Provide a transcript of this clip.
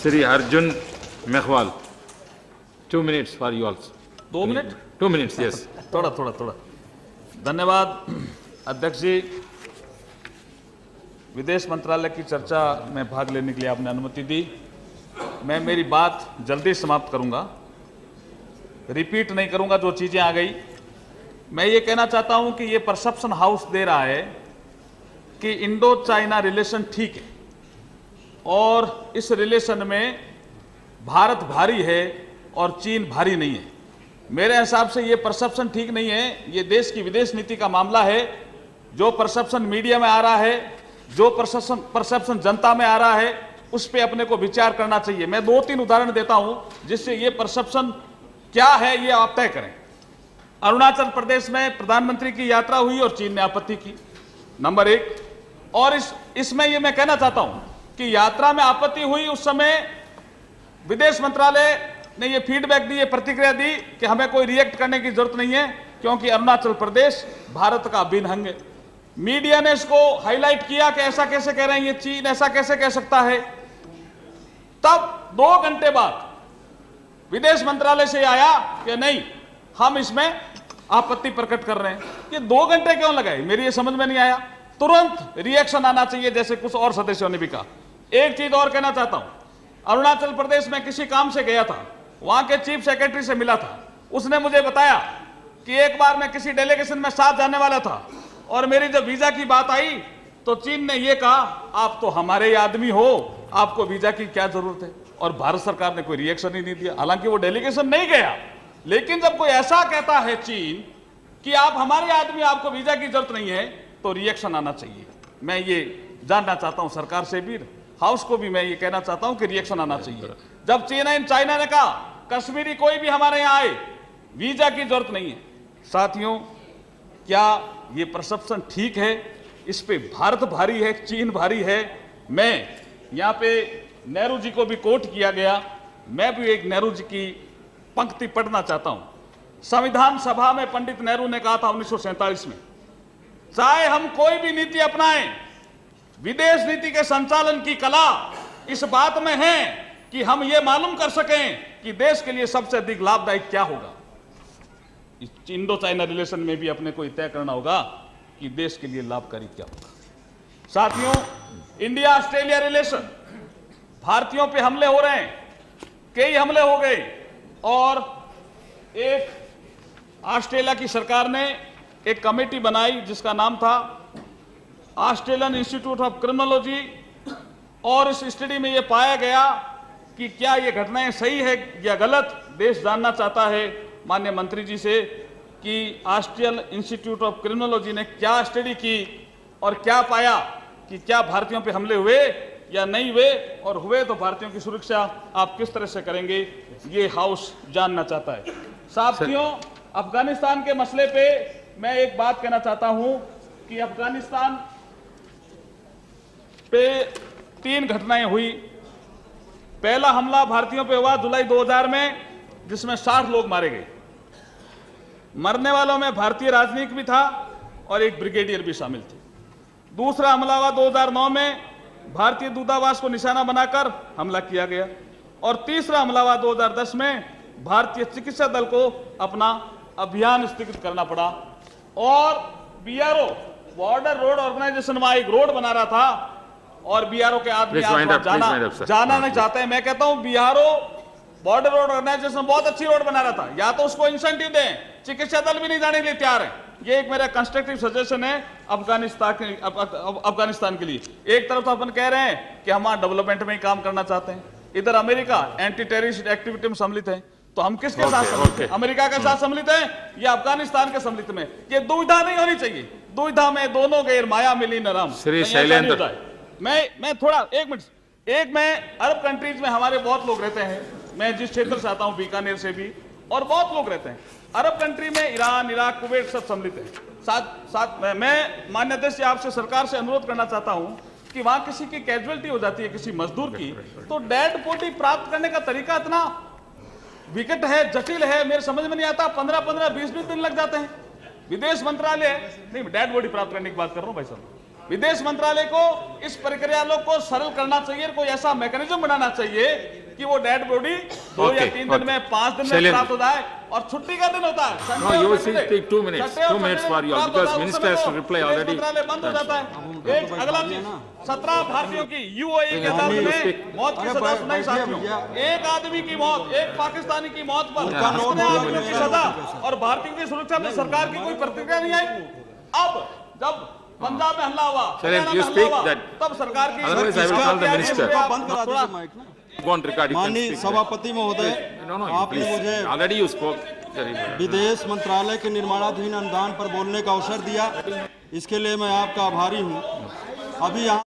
Shri Arjun Meghwal, 2 minutes for you also. 2 minute? 2 minutes, yes. थोड़ा। धन्यवाद अध्यक्ष जी। विदेश मंत्रालय की चर्चा में भाग लेने के लिए आपने अनुमति दी। मैं मेरी बात जल्दी समाप्त करूंगा, रिपीट नहीं करूंगा जो चीजें आ गई। मैं ये कहना चाहता हूं कि ये परसेप्शन हाउस दे रहा है कि इंडो चाइना रिलेशन ठीक है और इस रिलेशन में भारत भारी है और चीन भारी नहीं है। मेरे हिसाब से ये परसेप्शन ठीक नहीं है। ये देश की विदेश नीति का मामला है। जो परसेप्शन मीडिया में आ रहा है, जो परसेप्शन जनता में आ रहा है, उस पर अपने को विचार करना चाहिए। मैं 2-3 उदाहरण देता हूं जिससे ये परसेप्शन क्या है ये आप तय करें। अरुणाचल प्रदेश में प्रधानमंत्री की यात्रा हुई और चीन ने आपत्ति की, नंबर 1। और इसमें ये मैं कहना चाहता हूं कि यात्रा में आपत्ति हुई उस समय विदेश मंत्रालय ने ये फीडबैक दी, ये प्रतिक्रिया दी कि हमें कोई रिएक्ट करने की जरूरत नहीं है क्योंकि अरुणाचल प्रदेश भारत का अभिन्न अंग है। मीडिया ने इसको हाईलाइट किया कि ऐसा कैसे कह रहे हैं ये, चीन ऐसा कैसे कह सकता है। तब 2 घंटे बाद विदेश मंत्रालय से आया कि नहीं, हम इसमें आपत्ति प्रकट कर रहे हैं। ये 2 घंटे क्यों लगाए, मेरी ये समझ में नहीं आया। तुरंत रिएक्शन आना चाहिए, जैसे कुछ और सदस्यों ने भी कहा। एक चीज और कहना चाहता हूं, अरुणाचल प्रदेश में किसी काम से गया था, वहां के चीफ सेक्रेटरी से मिला था। उसने मुझे बताया कि एक बार मैं किसी डेलीगेशन में साथ जाने वाला था और मेरी जब वीजा की बात आई तो चीन ने यह कहा, आप तो हमारे ही आदमी हो, आपको वीजा की क्या जरूरत है। और भारत सरकार ने कोई रिएक्शन ही नहीं दिया। हालांकि वो डेलीगेशन नहीं गया, लेकिन जब कोई ऐसा कहता है चीन कि आप हमारे आदमी, आपको वीजा की जरूरत नहीं है, तो रिएक्शन आना चाहिए। मैं ये जानना चाहता हूं सरकार से भी, हाउस को भी मैं ये कहना चाहता हूं कि रिएक्शन आना चाहिए। जब चाइना ने कहा कश्मीरी कोई भी हमारे यहां आए, वीजा की जरूरत नहीं है। साथियों, क्या ये परसेप्शन ठीक है? इस पे भारत भारी है, चीन भारी है। मैं यहां पे नेहरू जी को भी कोट किया गया, मैं भी एक नेहरू जी की पंक्ति पढ़ना चाहता हूं। संविधान सभा में पंडित नेहरू ने कहा था 1947 में, चाहे हम कोई भी नीति अपनाएं, विदेश नीति के संचालन की कला इस बात में है कि हम ये मालूम कर सकें कि देश के लिए सबसे अधिक लाभदायक क्या होगा। इस इंडो चाइना रिलेशन में भी अपने को तय करना होगा कि देश के लिए लाभकारी क्या होगा। साथियों, इंडिया ऑस्ट्रेलिया रिलेशन, भारतीयों पे हमले हो रहे हैं, कई हमले हो गए और एक ऑस्ट्रेलिया की सरकार ने एक कमेटी बनाई जिसका नाम था ऑस्ट्रेलियन इंस्टीट्यूट ऑफ क्रिमिनोलॉजी। और इस स्टडी में यह पाया गया कि क्या ये घटनाएं सही है या गलत। देश जानना चाहता है माननीय मंत्री जी से कि ऑस्ट्रेलियन इंस्टीट्यूट ऑफ क्रिमिनोलॉजी ने क्या स्टडी की और क्या पाया कि क्या भारतीयों पे हमले हुए या नहीं हुए, और हुए तो भारतीयों की सुरक्षा आप किस तरह से करेंगे, ये हाउस जानना चाहता है। साथियों, अफगानिस्तान के मसले पे मैं एक बात कहना चाहता हूं कि अफगानिस्तान पे 3 घटनाएं हुई। पहला हमला भारतीयों पे हुआ जुलाई 2000 में, जिसमें 60 लोग मारे गए। मरने वालों में भारतीय राजनयिक भी था और एक ब्रिगेडियर भी शामिल थे। दूसरा हमला हुआ 2009 में, भारतीय दूतावास को निशाना बनाकर हमला किया गया। और तीसरा हमला हुआ 2010 में, भारतीय चिकित्सा दल को अपना अभियान स्थगित करना पड़ा। और बीआरओ, बॉर्डर रोड ऑर्गेनाइजेशन, वहां एक रोड बना रहा था और बीआरओ के आदमी जाना नहीं चाहते हैं। मैं कहता हूं बीआरओ, बॉर्डर रोड ऑर्गेनाइजेशन बहुत अच्छी रोड बना रहा था, या तो उसको इंसेंटिव दें, चिकित्सा दल भी नहीं जाने के लिए तैयार है। ये एक मेरा कंस्ट्रक्टिव सजेशन है अफगानिस्तान के लिए। एक तरफ तो अपन कह रहे हैं कि हम वहां डेवलपमेंट में ही काम करना चाहते हैं, इधर अमेरिका एंटी टेररिस्ट एक्टिविटी में सम्मिलित है, तो हम किसके साथ सम्मिलित हैं? अमेरिका के साथ सम्मिलित हैं या अफगानिस्तान के सम्मिलित में? ये दुविधा नहीं होनी चाहिए। दुविधा में दोनों गैर, माया मिली न राम। श्री शैलेंद्र, मैं थोड़ा 1 मिनट, मैं अरब कंट्रीज में हमारे बहुत लोग रहते हैं, मैं जिस क्षेत्र से आता हूं बीकानेर से भी, और बहुत लोग रहते हैं अरब कंट्री में, ईरान, इराक, कुवैत सब सम्मिलित है। साथ मैं माननीय अध्यक्ष आपसे, सरकार से अनुरोध करना चाहता हूं कि वहां किसी की कैजुअलिटी हो जाती है, किसी मजदूर की, तो डेड बॉडी प्राप्त करने का तरीका इतना विकट है, जटिल है, मेरे समझ में नहीं आता। 15-20 दिन लग जाते हैं। विदेश मंत्रालय नहीं, डेड बॉडी प्राप्त करने की बात कर रहा हूं भाई साहब, विदेश मंत्रालय को इस प्रक्रिया को सरल करना चाहिए, कोई ऐसा मैकेनिज्म बनाना चाहिए कि वो डेड बॉडी 2 या 3 दिन में 5 दिन में प्राप्त हो जाए, और छुट्टी का दिन होता है। No, you will take 2 minutes. 2 minutes for you all, because minister has to reply already. मंत्रालय बंद हो जाता है। एक अगला चीज, 17 भारतीयों की यूएई के साथ में मौत की सजा सुनाई साथियों। एक आदमी की मौत, एक पाकिस्तानी की मौत पर कितने आदमियों की सजा, और भारतीयों की सुरक्षा में सरकार की कोई प्रतिक्रिया नहीं आई। अब जब पंजाब में हमला हुआ, हरियाणा में हमला हुआ, तब सरकार की Otherwise, I will call the minister. बंद करा दीजिए माइक ना। Go on record. You can माननीय speak. सभापति महोदय, No, आपने please. मुझे Already you spoke. Very good. विदेश मंत्रालय के निर्माणाधीन अनुदान पर बोलने का अवसर दिया, इसके लिए मैं आपका आभारी हूँ। अभी यहाँ